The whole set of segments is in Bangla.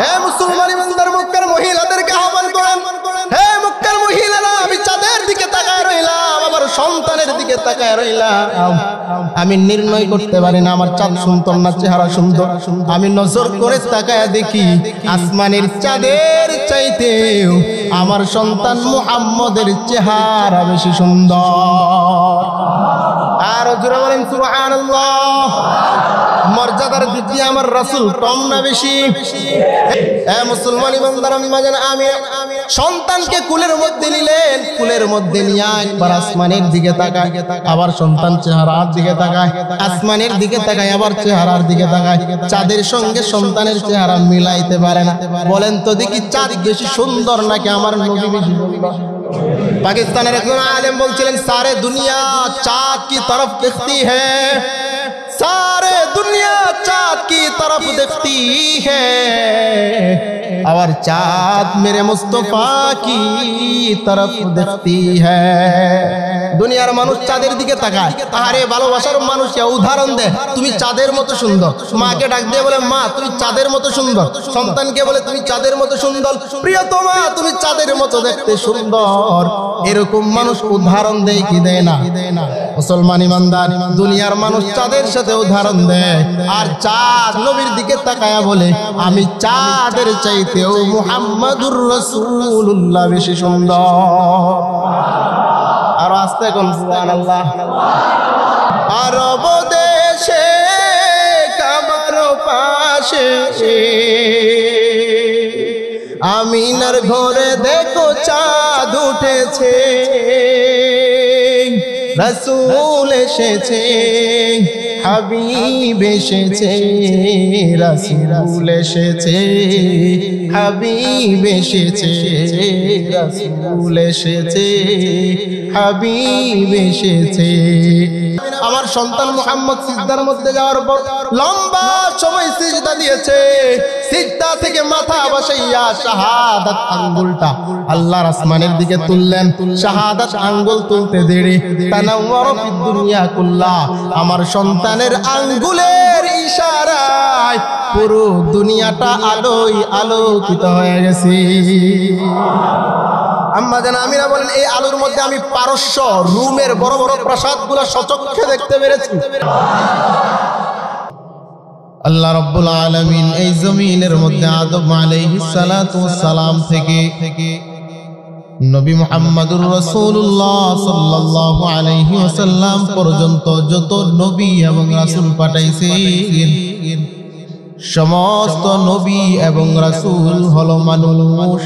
হে মুসলমান ইমানদার মক্কার মহিলাদেরকে আহ্বান করেন, হে মক্কার মহিলারা, আমি চাঁদের দিকে তাকায় রইলাম, আমার সন্তানের দিকে তাকায় রইলাম। আমি নির্ণয় করতে পারি না আমার চাঁদ সুন্দর না চেহারা সুন্দর। আমি নজর করে তাকায় দেখি আসমানের চাঁদের চাইতেও আমার সন্তান মুহাম্মদের চেহারা বেশি সুন্দর। আর জোরে বলেন সুবহানাল্লাহ। মর্যাদার দিক দিয়ে আমার রাসূল কম না বেশি? মুসলমান ইমানদার আমি সন্তানকে কুলের মধ্যে নিলেন, কুলের মধ্যে নিয়ে একবার আসমানের দিকে তাকায়, আবার সন্তান চেহারার দিকে তাকায়, আসমানের দিকে তাকায়, আবার চেহারার দিকে তাকায়। চাঁদের সঙ্গে সন্তানের চেহারা মিলাইতে পারে না। বলেন তো দেখি চাঁদ বেশি সুন্দর নাকি আমার নবী বেশি সুন্দর? পাকিস্তানের একজন আলেম বলছিলেন, সারে দুনিয়া চাঁদ কি তরফ দেখती है, सारे दुनिया चाँद की तरफ देखती है और चाँद मेरे मुस्तफा की तरफ देखती है। দুনিয়ার মানুষ চাঁদের দিকে তাকায়, আরে ভালোবাসার মানুষ উদাহরণ দেয়, তুমি চাঁদের মতো সুন্দর। মাকে ডাক দিয়ে বলে, মা তুমি চাঁদের মতো সুন্দর। সন্তানকে বলে, তুমি চাঁদের মতো সুন্দর। প্রিয়তমা তুমি চাঁদের মতো দেখতে সুন্দর। এরকম মানুষ উদাহরণ দেয় কি দেয় না? মুসলমান ইমানদার দুনিয়ার মানুষ চাঁদের সাথে উদাহরণ দেয়, আর চাঁদ নবীর দিকে তাকায়া বলে, আমি চাঁদের চাইতেও মুহাম্মাদুর রাসূলুল্লাহ বেশি সুন্দর। আর আস্তে কোন সুবহানাল্লাহ। আরব দেশে কাবার পাশে আমিনার ঘরে দেখো চাঁদ উঠেছে, রাসূল এসেছে, হাবিব এসেছে, রাসূল এসেছে, হাবিব এসেছে, রাসূল এসেছে, হাবিব এসেছে। আমার সন্তান মুহাম্মদ সিজদার মধ্যে যাওয়ার পর লম্বা সময় সিজদা দিয়েছে। সিজদা থেকে মাথা বসাইয়া শাহাদাত আঙ্গুলটা আল্লাহর আসমানের দিকে তুললেন। শাহাদাত আঙ্গুল তুলতে দেরি তানাওয়ারা ফিদ দুনিয়া কুল্লা, আমার সন্তানের আঙ্গুলের ইশারায় পুরো দুনিয়াটা আলোয় আলোকিত হয়ে গেছে। আম্মা জান আমিনা বলেন, এই আলোর মধ্যে আমি পারস্য রুমের বড় বড় প্রাসাদগুলো সচক্ষে দেখতে পেরেছি। আল্লাহ রাব্বুল আলামিন এই জমিনের মধ্যে আদম আলাইহিস সালাতু ওয়াস সালাম থেকে নবী মুহাম্মদুর রাসূলুল্লাহ সাল্লাল্লাহু আলাইহি ওয়াসাল্লাম পর্যন্ত যত নবী এবং রাসূল পাঠাইছেন, সমস্ত নবী এবং রাসূল হলো মানুষ।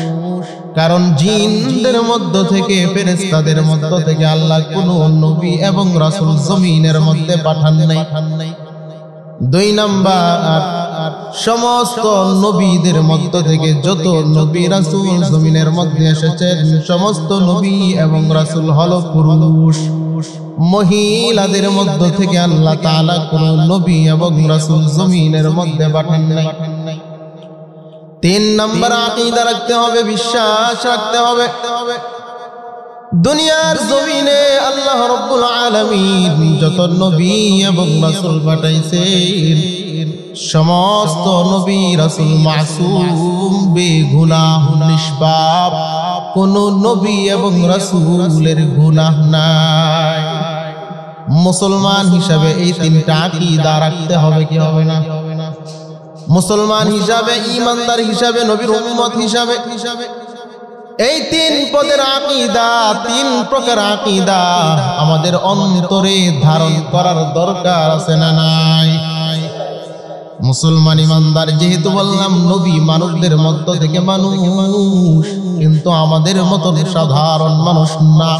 কারণ জিনদের মধ্য থেকে, ফেরেশতাদের মধ্য থেকে আল্লাহ কোনো নবী এবং রাসূল জমিনের মধ্যে পাঠান নাই। দুই নাম্বার, সমস্ত নবীদের মধ্য থেকে যত নবী রাসূল জমিনের মধ্যে এসেছেন, সমস্ত নবী এবং রাসূল হলো পুরুষ। মহিলাদের মধ্য থেকে আল্লাহ তাআলা কোনো নবী এবং রাসূল জমিনের মধ্যে পাঠান নাই। তিন নাম্বার, আকীদা রাখতে হবে, বিশ্বাস রাখতে হবে। দুনিয়ার জমিনে আল্লাহ রাব্বুল আলামিন যত নবী এবং রাসূল পাঠাইছেন, সমস্ত নবী রাসূল মাসুম, বেগুনাহ, নিষ্পাপ। কোন নবী এবং রাসূলের গুনাহ নাই। মুসলমান হিসাবে এই তিনটা আকীদা রাখতে হবে কি হবে না? মুসলমান হিসাবে, ঈমানদার হিসাবে, নবীর উম্মত হিসাবে এই তিন পদের আকীদা, তিন প্রকার আকীদা আমাদের অন্তরে ধারণ করার দরকার আছে না নাই? মুসলমান ইমানদার যেহেতু বললাম, নবী মানুষদের মধ্য থেকে মানুষ, কিন্তু আমাদের মতো সাধারণ মানুষ না।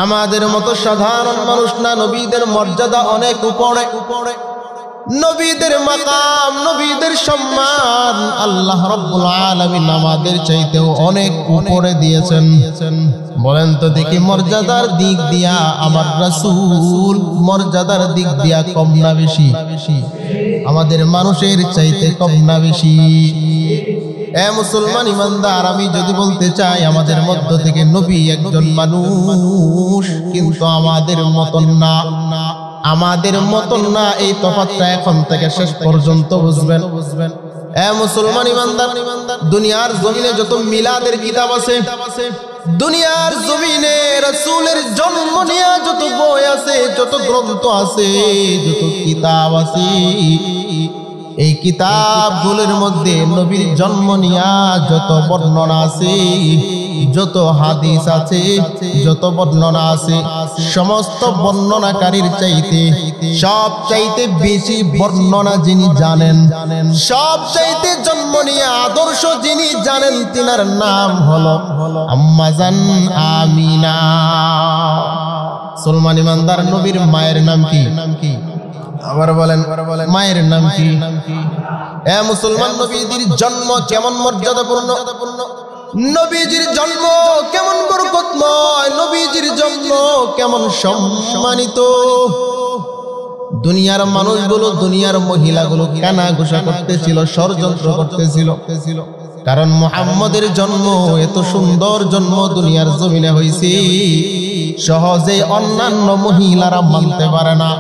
আমাদের মতো সাধারণ মানুষ না। নবীদের মর্যাদা অনেক উপরে। নবীদের মাকাম, নবীদের সম্মান আল্লাহ রাব্বুল আলামিন আমাদের চাইতেও অনেক উপরে দিয়েছেন। বলেন তো দেখি, মর্যাদার দিক দিয়া আমার রাসূল মর্যাদার দিক দিয়া কম না বেশি? আমাদের মানুষের চাইতে কম না বেশি? মুসলমান ইমানদার, আমি যদি বলতে চাই আমাদের মধ্য থেকে নবী একজন মানুষ, কিন্তু আমাদের মতন না, আমাদের মতন না। এই তফাৎটা এখন থেকে শেষ পর্যন্ত বুঝবেন। এ মুসলমান ইমানদার, দুনিয়ার জমিনে যত মিলাদের কিতাব আছে, দুনিয়ার জমিনে রাসূলের জন্ম নিয়ে যত বই আছে, যত গ্রন্থ আছে, যত কিতাব আছে, এই কিতাবগুলোর মধ্যে নবীর জন্ম নিয়ে যত বর্ণনা আছে, যত হাদিস আছে, যত বর্ণনা আছে, সমস্ত বর্ণনাকারীর চাইতে সব চাইতে বেশি বর্ণনা যিনি জানেন, সব চাইতে জন্ম নিয়ে আদর্শ যিনি জানেন, তিনার নাম হলো আম্মা জান আমিনা। মুসলমান ইমানদার, নবীর মায়ের নাম কি? আবার বলেন, মায়ের নাম কি? এ মুসলমান, নবীজির জন্ম কেমন মর্যাদাপূর্ণ, নবীজির জন্ম কেমন বরকতময়, নবীজির জন্ম কেমন সম্মানিত। দুনিয়ার মানুষগুলো, দুনিয়ার মহিলাগুলো কানা ঘোষা করতেছিল, ষড়যন্ত্র করতেছিল, কারণ মুহাম্মদের জন্ম এত সুন্দর জন্ম দুনিয়ার জমিনে হয়েছে, সহজে অন্যান্য মহিলারা মানতে পারে না,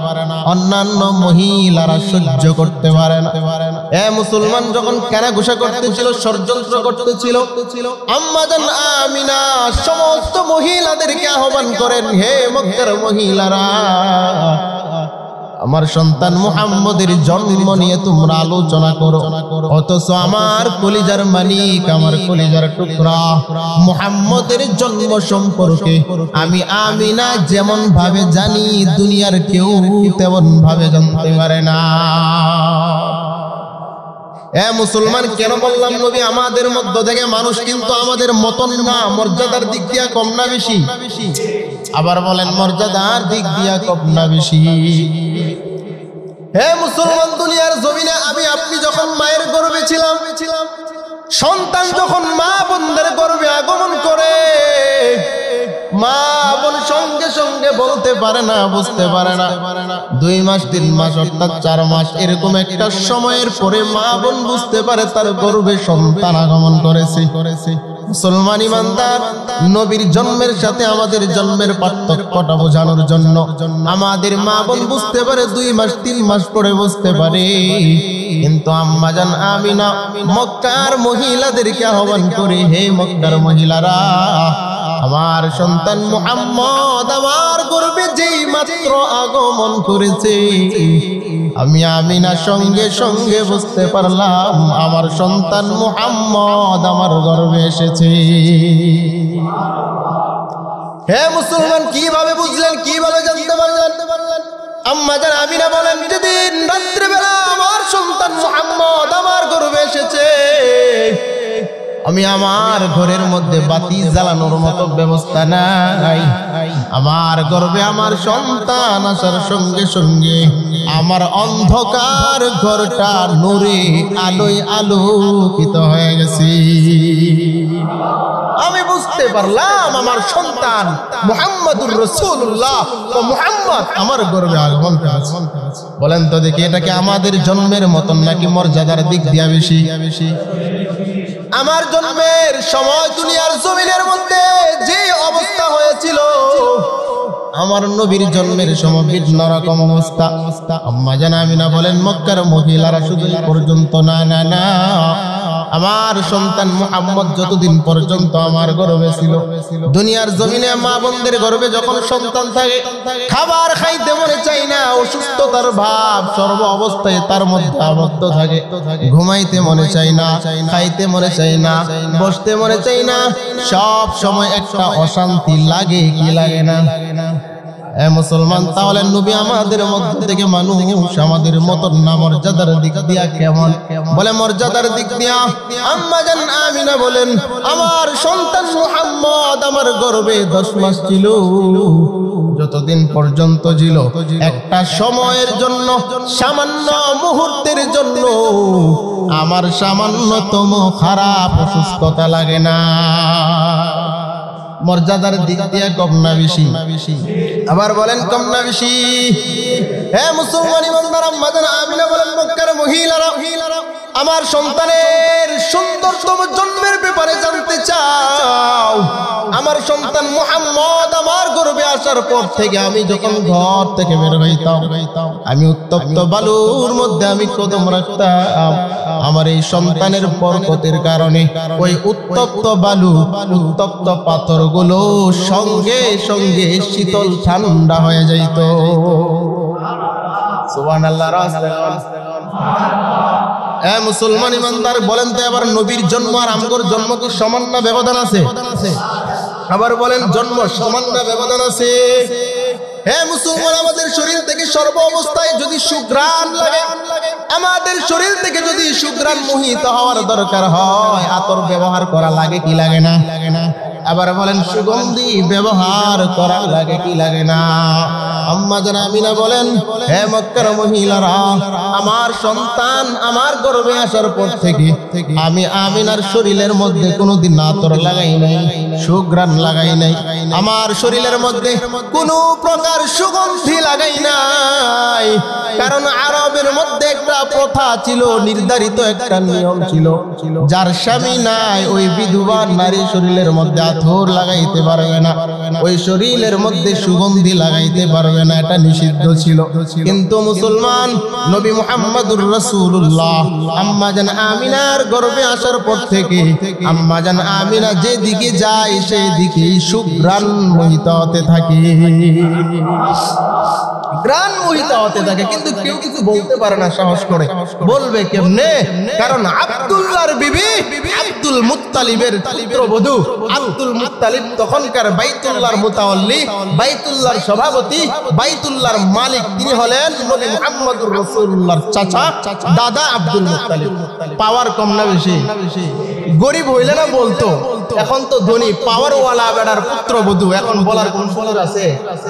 অন্যান্য মহিলারা সহ্য করতে পারে না। এ মুসলমান, যখন কানা ঘোষা করতেছিল, ষড়যন্ত্র করতেছিল, আম্মা জান আমিনা সমস্ত মহিলাদেরকে আহ্বান করেন, হে মক্কার মহিলারা, আমার সন্তান মুহাম্মদের জন্ম নিয়ে তোমরা আলোচনা করো, অথচ আমার কলিজার মালিক, আমার কলিজার টুকরা মুহাম্মদের জন্ম সম্পর্কে আমি আমিনা যেমন ভাবে জানি, দুনিয়ার কেউ তেমন ভাবে জানতে পারে না। এ মুসলমান, কেন বললাম নবী আমাদের মধ্য থেকে মানুষ, কিন্তু আমাদের মতন না, মর্যাদার দিক দিয়া কম না বেশি? আবার বলেন, মর্যাদার দিক দিয়া কম না বেশি? হে মুসলমান, দুনিয়ার জমিনে আমি আপনি যখন মায়ের গর্ভে ছিলাম, সন্তান যখন মা বোনদের গর্ভে আগমন করে, মা বোন সঙ্গে সঙ্গে বলতে পারে না, বুঝতে পারে না, 2 মাস 3 মাস অর্থাৎ 4 মাস এরকম একটা সময়ের পরে মা বোন বুঝতে পারে তার গর্ভে সন্তান আগমন করেছে। মুসলমান ইমানদার, নবীর জন্মের সাথে আমাদের জন্মের পার্থক্যটা বোঝানোর জন্য আমাদের মা বোন বুঝতে পারে 2 মাস 3 মাস পরে বুঝতে পারে, কিন্তু আম্মা জান আমিনা মক্কার মহিলাদেরকে আহ্বান করে, হে মক্কার মহিলারা, আমার সন্তান মুহাম্মদ আমার গর্ভে যেই মাত্র আগমন করেছে, আমি আমিনা সঙ্গে সঙ্গে বুঝতে পারলাম আমার সন্তান মুহাম্মদ আমার গর্ভে এসেছে। হে মুসলমান, কিভাবে বুঝলেন, কিভাবে জানতে পারলেন? আম্মা জান আমিনা বলেন, যেদিন রাত্রিবেলা আমার সন্তান মুহাম্মদ আমার গর্ভে এসেছে, আমি আমার ঘরের মধ্যে বাতি জ্বালানোর মতো ব্যবস্থা নাই, আমার গর্ভে আমার সন্তান আসার সঙ্গে সঙ্গে আমার অন্ধকার ঘরটা নূরে আলোয় আলোকিত হয়ে গেছে। আমি বুঝতে পারলাম আমার সন্তান মুহাম্মদুর রাসূলুল্লাহ ও মুহাম্মদ আমার গর্ভে আগমন করেছে। বলেন তো দেখি, এটা কি আমাদের জন্মের মতন নাকি মর্যাদার দিক দিয়া বেশি? আমার জন্মের সময় দুনিয়ার জমিনের মধ্যে যে অবস্থা হয়েছিল, আমার নবীর জন্মের সময় ভিন্ন রকম অবস্থা। আম্মা জান আমিনা বলেন, মক্কার মহিলারা শুধু পর্যন্ত না না না, আমার সন্তান মুহাম্মদ যতদিন পর্যন্ত আমার গর্ভে ছিল, দুনিয়ার জমিনে মা বোনদের গর্ভে যখন সন্তান থাকে, খাবার খাইতে মনে চাই না, অসুস্থতার ভাব সর্ব অবস্থায় তার মধ্যে আবদ্ধ থাকে, ঘুমাইতে মনে চাই না, খাইতে মনে চাই না, বসতে মনে চাই না, সব সময় একটা অশান্তি লাগে, কি লাগে না? এ মুসলমান, তাহলে নবী আমাদের মধ্য থেকে মানুষ আমাদের মতন না, মর্যাদার দিক দিয়া কেমন? বলে মর্যাদার দিক দিয়া আম্মা জান আমিনা বলেন, আমার সন্তান মুহাম্মদ আমার গর্ভে 10 মাস ছিল, যতদিন পর্যন্ত ছিল একটা সময়ের জন্য, সামান্য মুহূর্তের জন্য আমার সামান্যতম খারাপ অসুস্থতা লাগে না। মর্যাদার দিক দিয়ে কম না বেশি? আবার বলেন, কম না বেশি? হে মুসলমান ইমানদার, আম্মা জান আমিনা বলেন, মক্কার মহিলারা আমার সন্তানের সুন্দরতম জন্মের ব্যাপারে জানতে চাও, আমার সন্তান মুহাম্মদ আমার গর্ভে আসার পর থেকে আমি যখন ঘর থেকে বের হইতাম আমি উত্তপ্ত বালুর মধ্যে আমি কদম রাখতাম। আমার এই সন্তানের বরকতের কারণে ওই উত্তপ্ত বালু উত্তপ্ত পাথরগুলো সঙ্গে সঙ্গে শীতল ঠান্ডা হয়ে যাইত। সুবহানাল্লাহ। মুসলমান ইমানদার বলেন তো, আবার নবীর জন্ম আর আমগর জন্ম কি সমান না ব্যবধান আছে? আবার বলেন জন্ম সমান না ব্যবধান আছে? হ্যাঁ মুসলমান, আমাদের শরীর থেকে সর্ব অবস্থায় যদি সুঘ্রাণ লাগে, আমাদের শরীর থেকে যদি সুঘ্রাণ মোহিত হওয়ার দরকার হয়, আতর ব্যবহার করা লাগে কি লাগে না? আবার বলেন সুগন্ধি ব্যবহার করা লাগে কি লাগে না? আম্মা জান আমিনা বলেন, হে মক্কার মহিলারা, আমার সন্তান আমার গর্ভে আসার পর থেকে আমি আমিনার শরীরের মধ্যে কোনোদিন আতর লাগাই নাই, সুঘ্রাণ লাগাই নাই, আমার শরীরের মধ্যে কোনো প্রকার সুগন্ধি লাগাই নাই। কারণ আরবের মধ্যে একটা প্রথা ছিল, নির্ধারিত একটা নিয়ম ছিল, যার স্বামী নাই ওই বিধবা নারী শরীরের মধ্যে আতর লাগাইতে পারবে না, ওই শরীরের মধ্যে সুগন্ধি লাগাইতে পারবে না, এটা নিষিদ্ধ ছিল। কিন্তু মুসলমান নবী মুহাম্মদুর রাসূলুল্লাহ আম্মা জান আমিনার গর্ভে আসার পর থেকে আম্মা জান আমিনা যেদিকে যায় সেই দিকেই সুঘ্রাণ মোহিত হতে থাকে, গ্রাণ মোহিত হতে থাকে। কিন্তু কেউ কিছু বলতে পারে না, সাহস করে বলবে কেমনে? কারণ আব্দুল্লাহর বিবি আব্দুল মুত্তালিবের পুত্রবধূ, আব্দুল মুত্তালিব তখনকার বাইতুল্লাহর মুতাওয়াল্লি, বাইতুল্লাহর সভাপতি, বাইতুল্লাহর মালিক, তিনি হলেন নবী মুহাম্মদুর রাসূলুল্লাহর চাচা দাদা আব্দুল মুত্তালিব। পাওয়ার কম না বেশি? গরিব হইলে না বলতো, এখন তো ধনী পাওয়ারওয়ালা বেড়ার পুত্রবধূ, এখন বলার কোন সুযোগ আছে?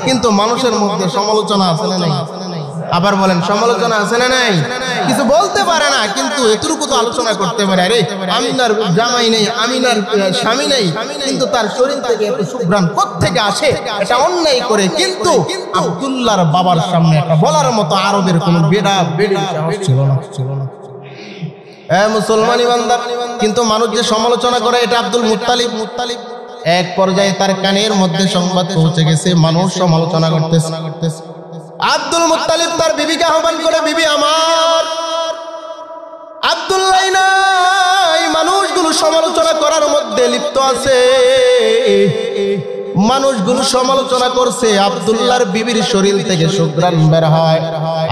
কিন্তু মানুষের মধ্যে সমালোচনা আছে না নাই? আবার বলেন সমালোচনা আছে না নাই? কিছু বলতে পারে না, কিন্তু এতটুকু তো আলোচনা করতে পারে, আরে আমিনার জামাই নেই, আমিনার স্বামী নেই, কিন্তু তার শরীর থেকে এত সুঘ্রাণ কোত্থেকে আসে, এটা অন্যায় করে। কিন্তু আব্দুল্লাহর বাবার সামনে এটা বলার মতো আরবের কোনো বেড়া বেড়ির সাহস ছিল না। মুসলমান ইমানদার, কিন্তু মানুষ যে সমালোচনা করে এটা আব্দুল মুত্তালিব। এক পর্যায়ে তার কানের মধ্যে সংবাদ পৌঁছে গেছে, মানুষ সমালোচনা করতেছে। আব্দুল মুত্তালিব তার বিবিকে আহ্বান করে, বিবি আমার, আব্দুল্লাহ নাই, মানুষগুলো সমালোচনা করার মধ্যে লিপ্ত আছে, মানুষগুলো সমালোচনা করছে আব্দুল্লাহর বিবির শরীর থেকে সুঘ্রাণ বের হয়।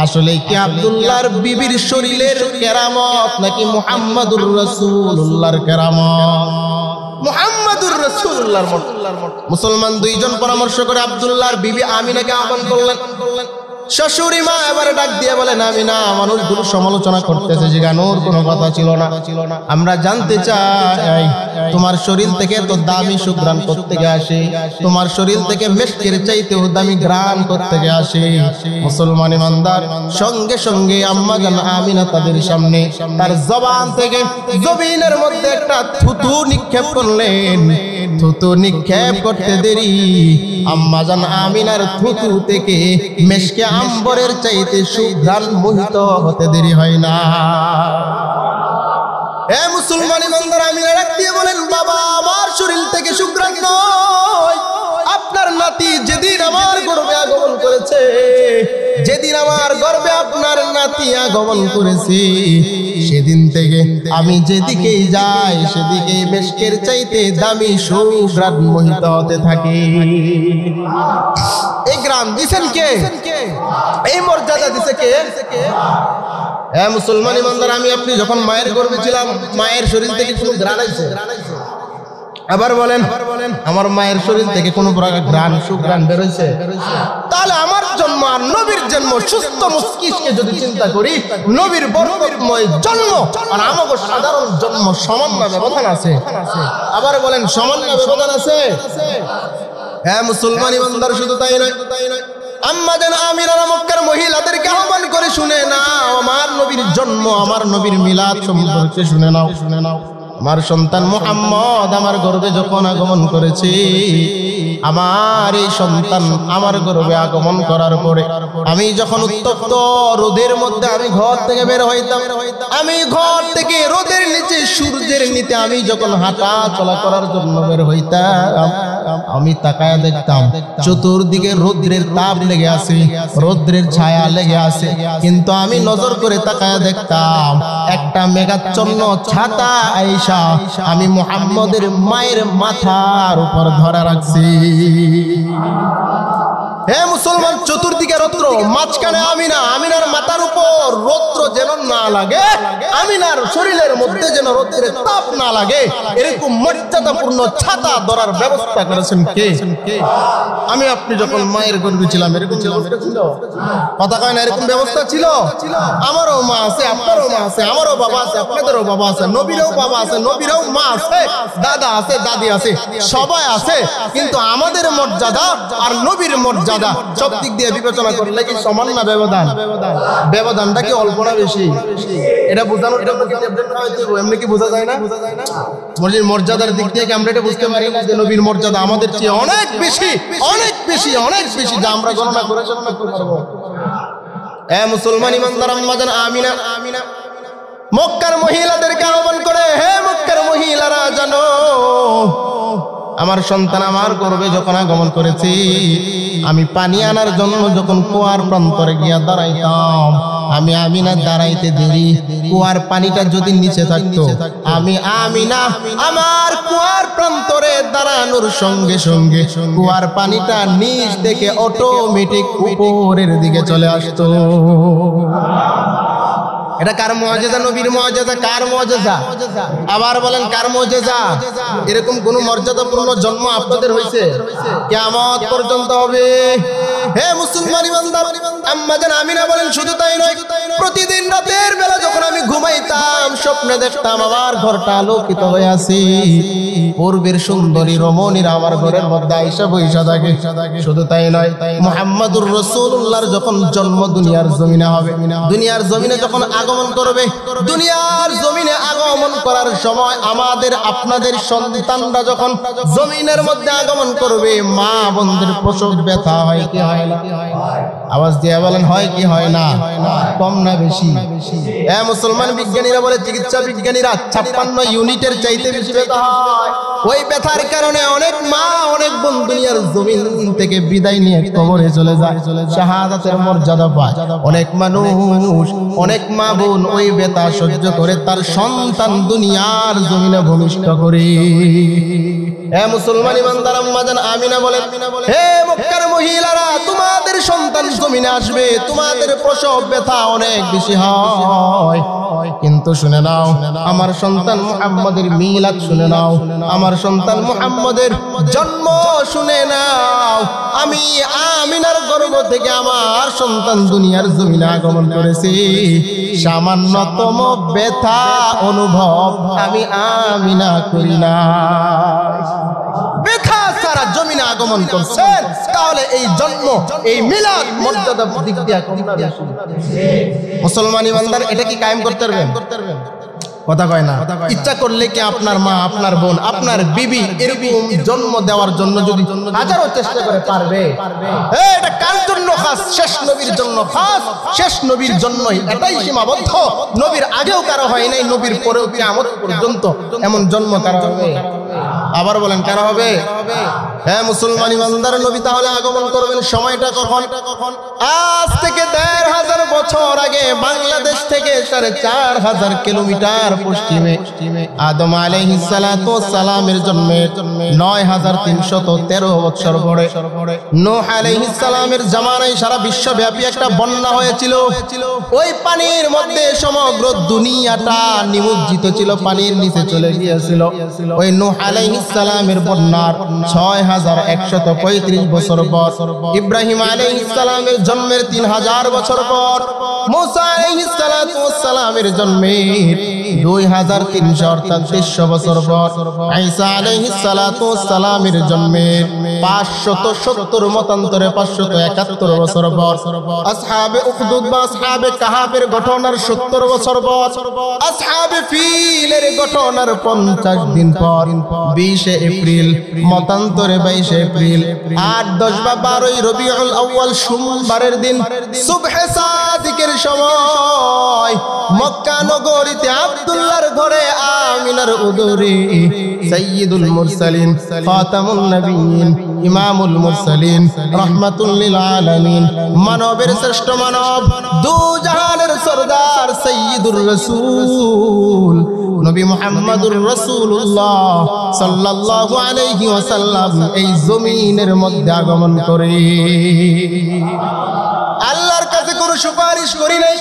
আসলে কি আব্দুল্লাহর বিবির শরীরের কেরামত নাকি মুহাম্মাদুর রাসূলুল্লাহর কেরামত? মুহাম্মাদুর রাসূলুল্লাহর মত। মুসলমান দুইজন পরামর্শ করে আব্দুল্লাহর বিবি আমিনাকে আহ্বান করলেন। শাশুড়ি মা এবারে ডাক দিয়ে বলেন, আমিনা, মানুষগুলো সমালোচনা করতেছে, জিগানোর কোনো কথা ছিল না, আমরা জানতে চাই তোমার শরীর থেকে তো দামি সুঘ্রাণ কোত্থেকে আসে, তোমার শরীর থেকে মেশকের চাইতেও দামি ঘ্রাণ কোত্থেকে আসে? মুসলমান ইমানদার সঙ্গে সঙ্গে আম্মা জান আমিনা তাদের সামনে তার জবান থেকে জমিনের মধ্যে একটা থুতু নিক্ষেপ করলেন। থুতু নিক্ষেপ করতে দেরি আম্মা জান আমিনার থুতু থেকে মেশকে আম্বরের চাইতে সুঘ্রাণ মোহিত হতে দেরি হয় না। মুসলমান ইমানদার আমিনা ডাক দিয়ে বলেন, বাবা, আমার শরীর থেকে সুঘ্রাণ নয়, আপনার নাতি যেদিন আমার গর্ভে আগমন করেছে, যেদিন আমার গর্ভে আপনার নাতি আগমন করেছে, সেদিন থেকে আমি যেদিকেই যাই সেদিকেই মেশকের চাইতে দামি সুঘ্রাণ মোহিত হতে থাকি। এই গ্রাম দিছেন কে? এই মর্যাদা দিছে কে? মুসলমান ইমানদার, আমি আপনি যখন মায়ের গর্ভে ছিলাম, মায়ের শরীর থেকে কোনো ঘ্রাণ আইছে? আবার বলেন, আমার মায়ের শরীর থেকে কোনো প্রকার ঘ্রাণ সুঘ্রাণ বের হইছে? তাহলে আমার জন্ম আর নবীর জন্ম, সুস্থ মস্তিষ্কে যদি চিন্তা করি, নবীর বরকতময় জন্ম আর আমাদের সাধারণ জন্ম সামান্য ব্যবধান আছে। আবার বলেন সামান্য ব্যবধান আছে? মুসলমান ইমানদার, শুধু তাই নয়, আম্মা জান আমিনা মক্কার মহিলাদেরকে আহ্বান করে, শুনে নাও আমার নবীর জন্ম, আমার নবীর মিলাদ সম্পর্কে শুনে নাও। আমার সন্তান মুহাম্মদ আমার গর্ভে যখন আগমন করেছে, আমার এই সন্তান আমার গর্ভে আগমন করার পরে আমি যখন উত্তপ্ত রোদের মধ্যে আমি ঘর থেকে বের হইতাম, আমি ঘর থেকে রোদের নিচে সূর্যের কেড়ে নিতে আমি যখন হাঁটা চলা করার জন্য বের হইতাম, আমি তাকায়া দেখতাম চতুর্দিকে রৌদ্রের তাপ লেগে আছে, রৌদ্রের ছায়া লেগে আছে, কিন্তু আমি নজর করে তাকায়া দেখতাম একটা মেঘাচ্ছন্ন ছাতা আয়েশা আমি মুহাম্মদের মায়ের মাথার উপর ধরে রাখছি। হে মুসলমান, চতুর্দিকে রৌদ্র, মাঝখানে আমিনা, আমিনার মাথার উপর রৌদ্র যেন না লাগে, আমিনার শরীরের মধ্যে যেন রৌদ্রের তাপ না লাগে, এরকম মর্যাদাপূর্ণ ছাতা ধরার ব্যবস্থা করেছেন কে? আমি আপনি যখন মায়ের গর্ভে ছিলাম এরকম ছিল? কথা কয় না, এরকম ব্যবস্থা ছিল? আমারও মা আছে, আপনারও মা আছে, আমারও বাবা আছে, আপনাদেরও বাবা আছে, নবীরও বাবা আছে, নবীরও মা আছে, দাদা আছে, দাদি আছে, সবাই আছে, কিন্তু আমাদের মর্যাদা আর নবীর মর্যাদা সব দিক দিয়ে বিবেচনা করলে কি সমান না ব্যবধান? ব্যবধানটা কি অল্প না বেশি? এটা বোঝানোর জন্য এমনি কি বোঝা যায় না? মর্যাদার দিক দিয়ে কি আমরা এটা বুঝতে পারি না যে নবীর মর্যাদা আমাদের চেয়ে অনেক বেশি, অনেক বেশি, অনেক বেশি, যা আমরা গণনা করে পারবো। মুসলমান ইমানদার আম্মাজান আমিনা মক্কার মহিলাদেরকে আহ্বান করে, হে মক্কার মহিলারা, জানো আমার সন্তান আমার গর্ভে যখন আগমন করেছি, আমি পানি আনার জন্য যখন কুয়ার প্রান্তরে গিয়া দাঁড়াইতাম, আমি আমিনা দাঁড়াইতে দেরি, কুয়ার পানিটা যদি নিচে থাকতো, আমি আমিনা আমার কুয়ার প্রান্তরে দাঁড়ানোর সঙ্গে সঙ্গে কুয়ার পানিটা নিচ থেকে অটোমেটিক উপরের দিকে চলে আসতো। এটা কার মুআজিজা? নবীর মুআজিজা। কার মুআজিজা? আবার বলেন কার মুআজিজা? এরকম কোন মর্যাদাপূর্ণ জন্ম আপনাদের হয়েছে? কিয়ামত পর্যন্ত হবে। হে মুসলমান ইমানদার, আম্মা জান আমিনা বলেন শুধু তাই নয়, প্রতিদিন রাতের বেলা যখন আমি ঘুমাইতাম স্বপ্নে দেখতাম আমার ঘরটা আলোকিত হয়ে আছে, পূর্বের সুন্দরী রমণীরা আমার ঘরের মধ্যে আয়েশা বৈশা থাকে। শুধু তাই নয়, মুহাম্মাদুর রাসূলুল্লাহর যখন জন্ম দুনিয়ার জমিনে হবে, দুনিয়ার জমিনে যখন আগমন করবে, দুনিয়ার জমিনে আগমন করার সময় আমাদের আপনাদের সন্তানরা যখন জমিনের মধ্যে আগমন করবে, মা বোনদের প্রসব ব্যথা হয় কি হয় না? আওয়াজ দিয়ে বলেন হয় কি হয় না? কম না বেশি? মুসলমান বিজ্ঞানীরা বলে, চিকিৎসা বিজ্ঞানীরা 56 ইউনিটের চাইতে বেশি ব্যথা হয়। ওই ব্যথার কারণে অনেক মা অনেক বোন দুনিয়ার জমিন থেকে বিদায় নিয়ে কবরে চলে যায়, শাহাদাতের মর্যাদা পায়। অনেক মানুষ, অনেক মা বোন ওই ব্যথা সহ্য করে তার সন্তান দুনিয়ার জমিনে ভূমিষ্ঠ করে। হে মুসলমান ইমানদার আম্মা জান আমিনা বলেন, হে মক্কার মহিলারা, তোমাদের সন্তান জমিনে আসবে, তোমাদের প্রসব ব্যথা অনেক বেশি হয়, কিন্তু শুনে নাও, আমার সন্তান মুহাম্মদের মিলাদ শুনে নাও, আমার সন্তান মুহাম্মদের জন্ম শুনে নাও। আমি আমিনার গর্ভ থেকে আমার সন্তান দুনিয়ার জমিনে আগমন করেছি, সামান্যতম ব্যথা অনুভব আমি আমিনা করি না। ব্যথা সারা জমিনে আগমন করছেন, তাহলে এই জন্ম, এই মিলাদ মর্যাদা দিক দিয়ে মুসলমান ইমানদার এটা কি কায়েম করতে পারবেন? কথা কয় না। ইচ্ছা করলে কি আপনার মা, আপনার বোন, আপনার বিবি এরকম জন্ম দেওয়ার জন্য যদি হাজারো চেষ্টা করে পারবে? এটা কার জন্য খাস? শেষ নবীর জন্য খাস। শেষ নবীর জন্যই এটাই সীমাবদ্ধ। নবীর আগেও কারো হয় নাই, নবীর পরেও কিয়ামত পর্যন্ত এমন জন্ম কারো হবে? আবার বলেন কারো হবে? হ্যাঁ মুসলমান ইমানদার, নবী তাহলে আগমন করবেন সময়টা কখন? আজ থেকে ১৫০০ বছর আগে বাংলাদেশ থেকে ৪৫০০ কিলোমিটার পশ্চিমে আদম আলাইহিস সালাতু ওয়াস সালামের জন্মের ৯৩১৩ বছর পরে নূহ আলাইহিস সালামের জামানায় সারা বিশ্বব্যাপী একটা বন্যা হয়েছিল। ওই পানির মধ্যে সমগ্র দুনিয়াটা নিমজ্জিত ছিল, পানির নিচে চলে গিয়েছিল। ওই নূহ আলাইহিস সালামের বন্যার ৬১৩৫ বছর পর, ইব্রাহিম আলাইহিস সালামের জন্মের ৩০০০ বছর পর, মুসা আলাইহিস সালাতু ওয়াস সালামের জন্মের ২৩০০ অর্থাৎ ৩০০ বছর পর, ঈসা আলাইহিস সালাতু ওয়াস সালামের জন্মের ৫৭০ মতান্তরে ৫৭১ বছর পর, আসহাবে উখদুদ বা আসহাবে কাহাফের ঘটনার ৭০ বছর পর, আসহাবে ফিলের ঘটনার ৫০ দিন পর, 20 এপ্রিল, মতান্তরে 22 এপ্রিল, 8, 10 বা 12 রবিউল আউয়াল সোমবারের দিন সুবহে সাদিকের সময় মক্কা নগরীতে আব্দুল্লাহর ঘরে আমিনার উদরে সাইয়্যিদুল মুরসালিন খাতামুন নবিয়্যিন ইমামুল মুরসালিন রাহমাতুল লিল আলামিন মানবের শ্রেষ্ঠ মানব দু জাহানের সরদার সাইয়্যিদুর রাসূল নবী মুহাম্মদুর রাসূলুল্লাহ সাল্লাল্লাহু আলাইহি ওয়াসাল্লাম এই জমিনের মধ্যে আগমন করে আল্লাহর কাছে কোনো সুপারিশ করি নাই,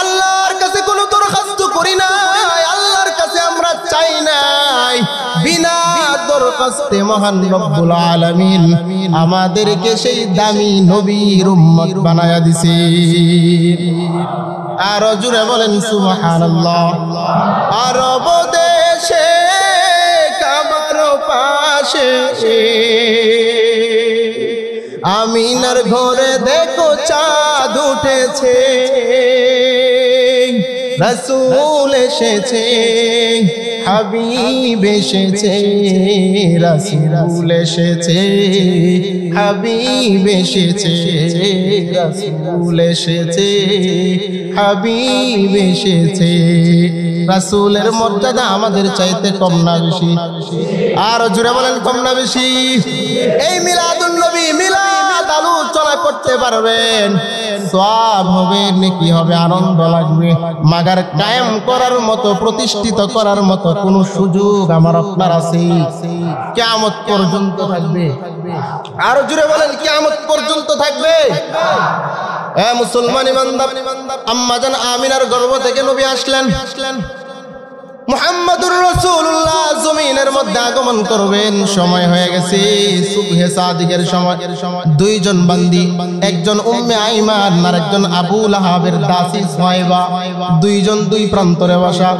আল্লাহর কাছে কোনো দরখাস্ত করি নাই, আল্লাহর কাছে আমরা চাই নাই, বিনা দরখাস্তে মহান রব্বুল আলামিন আমাদেরকে সেই দামি নবীর উম্মত বানায়া দিছে। আর জুড়ে বলেন সুবহানাল্লাহ। আরব দেশে কাবার পাশে আমিনার ঘরে দেখো চাঁদ উঠেছে, রাসূল এসেছে, হাবিব এসেছে, রাসূল এসেছে, হাবিব এসেছে, রাসূল এসেছে, হাবিব এসেছে। রাসূলের মর্যাদা আমাদের চাইতে কম না বেশি? আর জোরে বলেন কম না বেশি? এই মিলাদুন নবী মিলাদ আলোচনা করতে পারবেন, সওয়াব হবে, নেকি হবে, আনন্দ লাগবে। মাগার কায়েম করার মতো, প্রতিষ্ঠিত করার মতো কোন সুযোগ আমার আপনার আছে? কিয়ামত পর্যন্ত থাকবে। আর জোরে বলেন কিয়ামত পর্যন্ত থাকবে। মুসলমান ইমানদার, আম্মা জান আমিনার গর্ভ থেকে নবী আসলেন, মুহাম্মদুর রাসূলুল্লাহ জমিনের মধ্যে আগমন করবেন। সময় হয়ে গেছে সুবহে সাদিকের সময়। দুইজন বান্দি, একজন উম্মে আইমান আর একজন আবু লাহাবের দাসী সুহাইবা, দুইজন দুই প্রান্তরে বসা।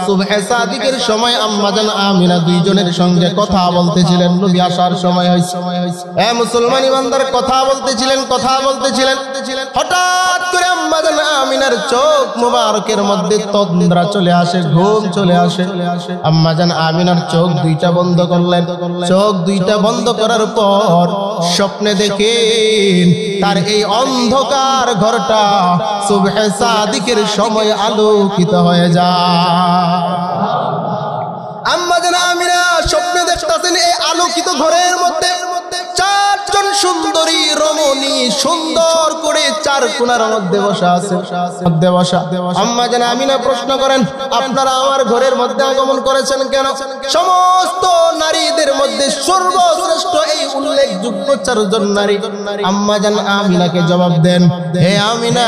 সুবহে সাদিকের সময় আম্মা জান আমিনা দুইজনের সঙ্গে কথা বলতেছিলেন। নবী আসার সময় হয়েছে। মুসলমান ইমানদার কথা বলতেছিলেন। হঠাৎ করে আম্মা জান আমিনার চোখ মুবারকের মধ্যে তন্দ্রা চলে আসে, ঘুম চলে আসে। আম্মা জান আমিনার চোখ দুইটা বন্ধ করলেন। চোখ দুইটা বন্ধ করার পর স্বপ্নে দেখেন তার এই অন্ধকার ঘরটা সুবহে সাদিকের সময় আলোকিত হয়ে যায়। আম্মা জান আমিনা স্বপ্নে দেখতেছেন এই আলোকিত ঘরের মধ্যে চারজন সুন্দরী রমণী সুন্দর করে চার কোণার মধ্যে বসা আছে। আম্মা জান আমিনা প্রশ্ন করেন, আপনারা আমার ঘরের মধ্যে আগমন করেছেন কেন? সমস্ত নারীদের মধ্যে সর্বশ্রেষ্ঠ এই উল্লেখযোগ্য চারজন নারী। আম্মা জান আমিনাকে জবাব দেন, হে আমিনা,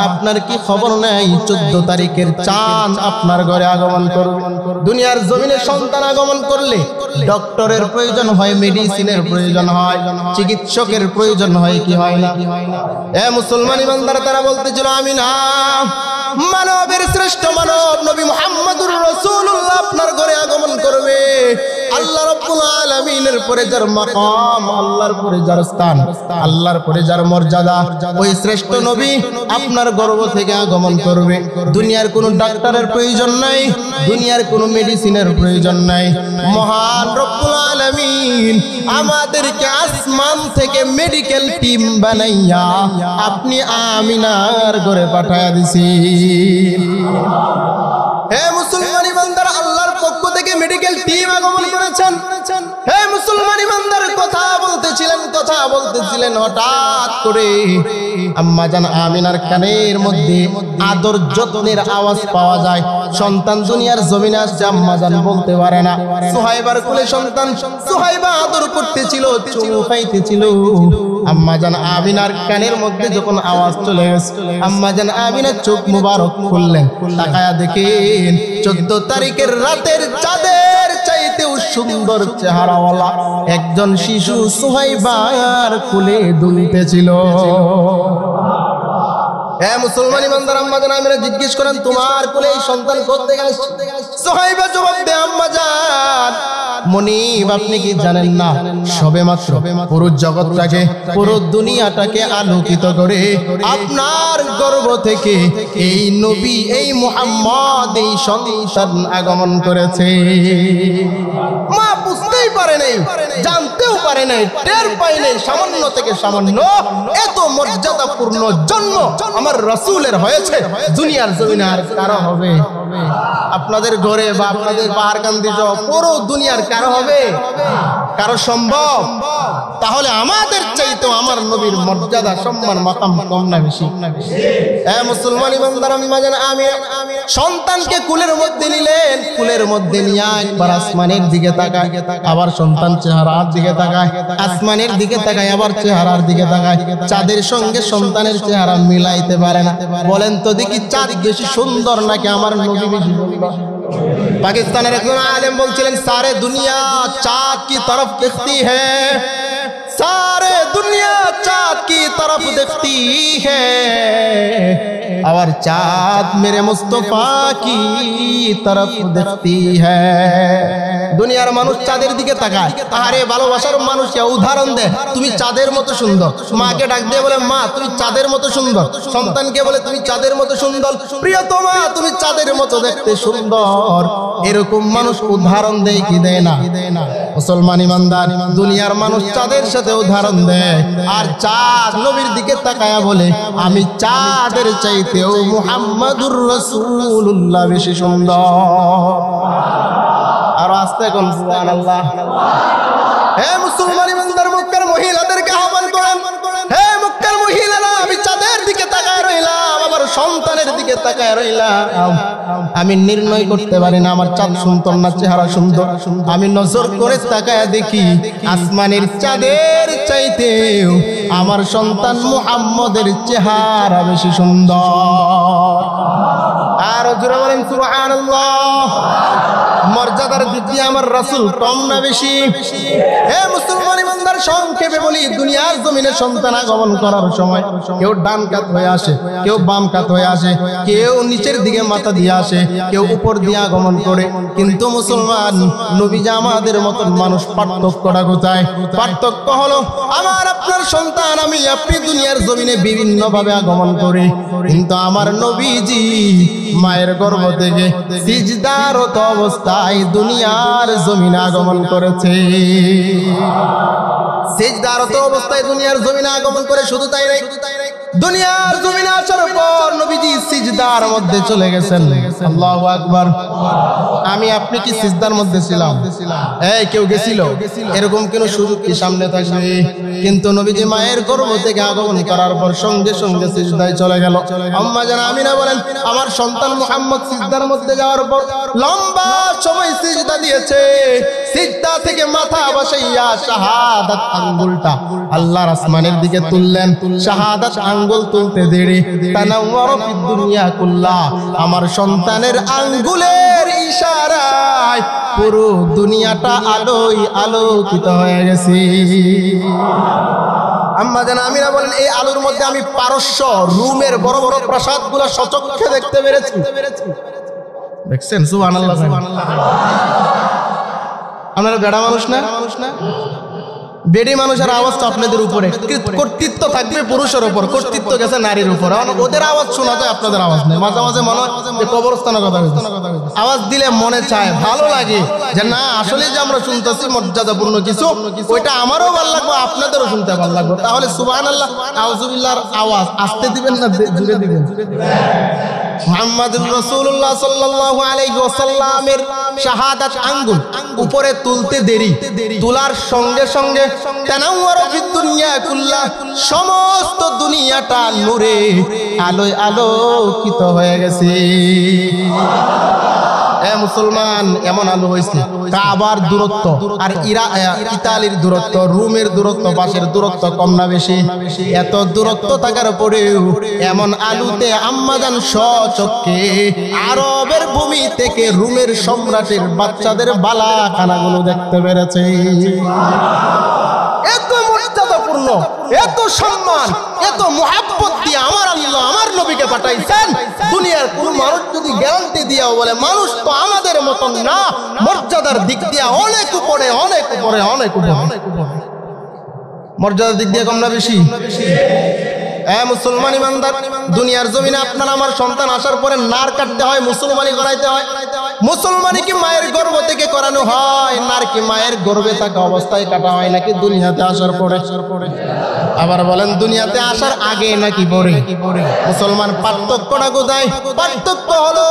আপনার কি খবর নাই 14 তারিখের চাঁদ আপনার ঘরে আগমন করবে? দুনিয়ার জমিনে সন্তান আগমন করলে ডক্টরের প্রয়োজন হয়, মেডিসিনের প্রয়োজন হয়, চিকিৎসকের প্রয়োজন হয় কি হয় না? মুসলমান ইমানদার তারা বলতেছিল, আমিনা, মানবের শ্রেষ্ঠ মানব নবী মুহাম্মদুর রাসূলুল্লাহ আপনার ঘরে আগমন করবে। আল্লাহ রাব্বুল আলামিনের পরে যার মাকাম, আল্লাহর পরে যার স্থান, আল্লাহর পরে যার মর্যাদা, ওই শ্রেষ্ঠ নবী আপনার গর্ভ থেকে আগমন করবে। দুনিয়ার কোনো ডাক্তারের প্রয়োজন নাই, দুনিয়ার কোনো মেডিসিনের প্রয়োজন নাই। মহান রব্বুল আলামিন আমাদেরকে আসমান থেকে মেডিকেল টিম বানাইয়া আপনি আমিনার ঘরে পাঠায়া দিছেন। হে মুসলমান ইমানদার, আল্লাহর পক্ষ থেকে মেডিকেল টিম আগমন করেছেন। হে মুসলমান ইমানদার, কথা বলতেছিলেন হঠাৎ করে আম্মা জান আমিনার কানের মধ্যে আদর যত্নের আওয়াজ পাওয়া যায়। সন্তান দুনিয়ার জমিনে আসছে, আম্মা জান বলতে পারে না। সুহাইবার কোলে সন্তান, সুহাইবা আদর করতেছিল, চুমু খাইতেছিল। আম্মা জান আমিনার কানের মধ্যে যখন আওয়াজ চলে গেছে, আম্মা জান আমিনা চোখ মুবারক খুললেন। তাকায়া দেখেন 14 তারিখের রাতের চাঁদের চাইতেও সুন্দর চেহারাওয়ালা একজন শিশু সুহাইবার কোলে দুলতেছিল। মুসলমান ইমানদার, আম্মা জান আমিনা জিজ্ঞেস করেন, তোমার কোলে এই সন্তান কোথা থেকে আসছে? সুহাইবা জবাব দেয়, আম্মা জান, মনিব আপনি কি জানেন না সবেমাত্র পুরো জগৎটাকে পুরো দুনিয়াটাকে আলোকিত করে আপনার গর্ভ থেকে এই নবী এই মুহাম্মদ এই সন্তান আগমন করেছে। মা বুঝতেই পারে নাই, জানতেও পারে নাই, টের পায় নাই, সামান্য থেকে সামান্য এত মর্যাদাপূর্ণ জন্ম আমার রাসূলের হয়েছে। দুনিয়ার জমিনে আর কারো হবে? আপনাদের ঘরে বা আপনাদের পাহাড়কান্দি সহ পুরো দুনিয়ার কারো হবে? কারো সম্ভব? তাহলে আমাদের চাইতো আমার নবীর মর্যাদা সম্মান মাকাম কম না বেশি? হ্যাঁ মুসলমান ইমানদার আমি সন্তানকে কুলের মধ্যে নিলেন, কুলের মধ্যে নিয়ে একবার আসমানের দিকে তাকায়, আবার সন্তান চেহারার দিকে তাকায়, আসমানের দিকে তাকায়, আবার চেহারার দিকে তাকায়। চাঁদের সঙ্গে সন্তানের চেহারা মিলাইতে পারে না। বলেন তো দেখি চাঁদ বেশি সুন্দর নাকি আমার নবী বেশি সুন্দর? পাকিস্তানের একজন আলেম বলছিলেন সারে দুনিয়া চাঁদ কি তরফ দেখती है, सारे दुनिया चाँद की तरफ देखती है और चाँद मेरे मुस्तफा की तरफ देखती है। দুনিয়ার মানুষ চাঁদের দিকে তাকায়, আরে ভালোবাসার মানুষ উদাহরণ দেয়, তুমি চাঁদের মতো সুন্দর। মাকে ডাক দিয়ে বলে মা তুমি চাঁদের মতো সুন্দর, সন্তানকে বলে তুমি চাঁদের মতো সুন্দর, প্রিয়তমা তুমি চাঁদের মতো দেখতে সুন্দর। এরকম মানুষ উদাহরণ দেয় কি দেয় না? মুসলমান ইমানদার দুনিয়ার মানুষ চাঁদের সাথে উদাহরণ দেয়, আর চাঁদ নবীর দিকে তাকায়া বলে আমি চাঁদের চাইতেও মুহাম্মাদুর রাসূলুল্লাহ বেশি সুন্দর। আর আস্তে কোন সুবহানাল্লাহ। হে মুসলমান ইমানদার মক্কার মহিলাদেরকে আহ্বান করেন, হে মক্কার মহিলারা আমি চাঁদের দিকে তাকায় রইলাম, আমার সন্তানের দিকে তাকায় রইলাম। আমি নির্ণয় করতে পারি না আমার চাঁদ সুন্দর না চেহারা সুন্দর। আমি নজর করে তাকায় দেখি আসমানের চাঁদের চাইতেও আমার সন্তান মুহাম্মদের চেহারা বেশি সুন্দর। আর জোরে বলেন সুবহানাল্লাহ। মর্যাদার দিক দিয়ে আমার রাসূল কম না বেশি? হে মুসলমান ইমানদার সংক্ষেপে বলি, দুনিয়ার জমিনে সন্তান আগমন করার সময় কেউ ডান কাত হয়ে আসে, কেউ বাম কাত হয়ে আসে, কেউ নিচের দিকে মাথা দিয়ে আসে, কেউ উপর দিয়ে আগমন করে। কিন্তু মুসলমান নবী যে আমাদের মতন মানুষ, পার্থক্যটা কোথায়? পার্থক্য হলো আমার আপনার সন্তান আমি আপনি দুনিয়ার জমিনে বিভিন্ন ভাবে আগমন করি, কিন্তু আমার নবীজি মায়ের গর্ভ থেকে সিজদারত অবস্থায় দুনিয়ার জমিনে আগমন করেছে। সিজদারত অবস্থায় দুনিয়ার জমিনে আগমন করে। শুধু তাই নাই, দুনিয়ার জমিনে আসার পর নবীজি সিজদার মধ্যে চলে গেছেন। আল্লাহু আকবার। আমি আপনি কি সিজদার মধ্যে ছিলাম? এই কেউ গেছিল? এরকম কোন সুযোগ কি সামনে থাকবে? কিন্তু নবীজি মায়ের গর্ভ থেকে আগমন করার পর সঙ্গে সঙ্গে সিজদায় চলে গেল। আম্মা জান আমিনা বলেন আমার সন্তান মুহাম্মদ সিজদার মধ্যে যাওয়ার পর লম্বা সময় সিজদা দিয়েছে। সিজদা থেকে মাথা বসাইয়া শাহাদাত আঙ্গুলটা আল্লাহর আসমানের দিকে তুললেন। শাহাদাত আঙ্গুল তুলতে দেরি তানাওয়ারা ফিদ দুনিয়া কুল্লাহ, আমার সন্তানের আঙ্গুলের ইশারায় পুরো দুনিয়াটা আলোয় আলোকিত হয়ে গেছে। আম্মা জান আমিনা বলেন এই আলোর মধ্যে আমি পারস্য রুমের বড় বড় প্রাসাদগুলো সচক্ষে দেখতে পেরেছি। দেখছেন? সুবহানাল্লাহ। আপনারা বেড়া মানুষ না? বেডি মানুষের আওয়াজ তো আপনাদের উপরে, কর্তৃত্ব থাকবে পুরুষের উপর, কর্তৃত্ব গেছে নারীর উপর। ওদের আওয়াজ শোনা যায়, আপনাদের আওয়াজ নেই। মাঝে মাঝে মনে হয় কবরস্থানের কথা আওয়াজ দিলে মনে চায়, ভালো লাগে যে না আসলে যে আমরা শুনতেছি মর্যাদাপূর্ণ কিছু, ওইটা আমারও ভালো লাগবে, আপনাদেরও শুনতে ভালো লাগবে। তাহলে সুবহানাল্লাহ আউযুবিল্লাহর আওয়াজ আস্তে দিবেন না জোরে দিবেন? মুহাম্মাদুর রাসূলুল্লাহ সাল্লাল্লাহু আলাইহি ওয়াসাল্লামের শাহাদাত আঙ্গুল উপরে তুলতে দেরি, তোলার সঙ্গে সঙ্গে তানাওয়ারা ফিদ দুনিয়া কুল্লাহ, সমস্ত দুনিয়াটা নূরে আলোয় আলোকিত হয়ে গেছে। মুসলমান এমন আলো হয়েছে, কাবার দূরত্ব আর ইতালির দূরত্ব, রোমের দূরত্ব, পাশের দূরত্ব কম না বেশি? এত দূরত্ব থাকার পরেও এমন আলোতে আম্মাজান স্বচক্ষে আরবের ভূমি থেকে রোমের সম্রাটের বাচ্চাদের বালাখানাগুলো দেখতে পেরেছে। এত মর্যাদাপূর্ণ মর্যাদাপূর্ণ, এত সম্মান, এত মুহাব্বত দিয়ে আমার আল্লাহ আমার নবীকে পাঠাইছেন। দুনিয়ার কোন মানুষ যদি গ্যারান্টি দিয়াও বলে মানুষ তো আমাদের মতন না, মর্যাদার দিক দিয়ে অনেক উপরে, অনেক উপরে, অনেক উপরে। মর্যাদার দিক দিয়ে কম না বেশি? মুসলমান ইমানদার, দুনিয়ার জমিনে আপনার আমার সন্তান আসার পরে নার কাটতে হয়, মুসলমানি করাইতে হয়। মুসলমানি কি মায়ের গর্ভ থেকে করানো হয়? নার কি মায়ের গর্ভে থাকা অবস্থায় কাটা হয় নাকি দুনিয়াতে আসার পরে? আবার বলেন দুনিয়াতে আসার আগে নাকি পরে? মুসলমান পার্থক্যটা কোথায়? পার্থক্য হলো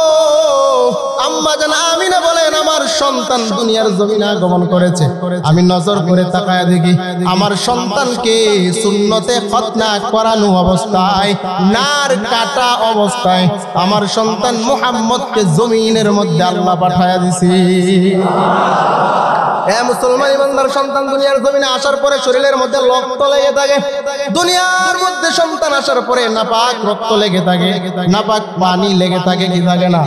আম্মা জান আমিনা বলেন আমার সন্তান দুনিয়ার জমিনে আগমন করেছে, আমি নজর করে তাকায় দেখি আমার সন্তানকে সুন্নতে খতনা করানো অবস্থায়, নার কাটা অবস্থায় আমার সন্তান মুহাম্মদকে জমিনের মধ্যে আল্লাহ পাঠায়া দিছি। মুসলমান ইমানদার, সন্তান দুনিয়ার জমিনে আসার পরে শরীরের মধ্যে রক্ত লেগে থাকে। দুনিয়ার মধ্যে সন্তান আসার পরে নাপাক রক্ত লেগে থাকে, নাপাক পানি লেগে থাকে, কি থাকে না?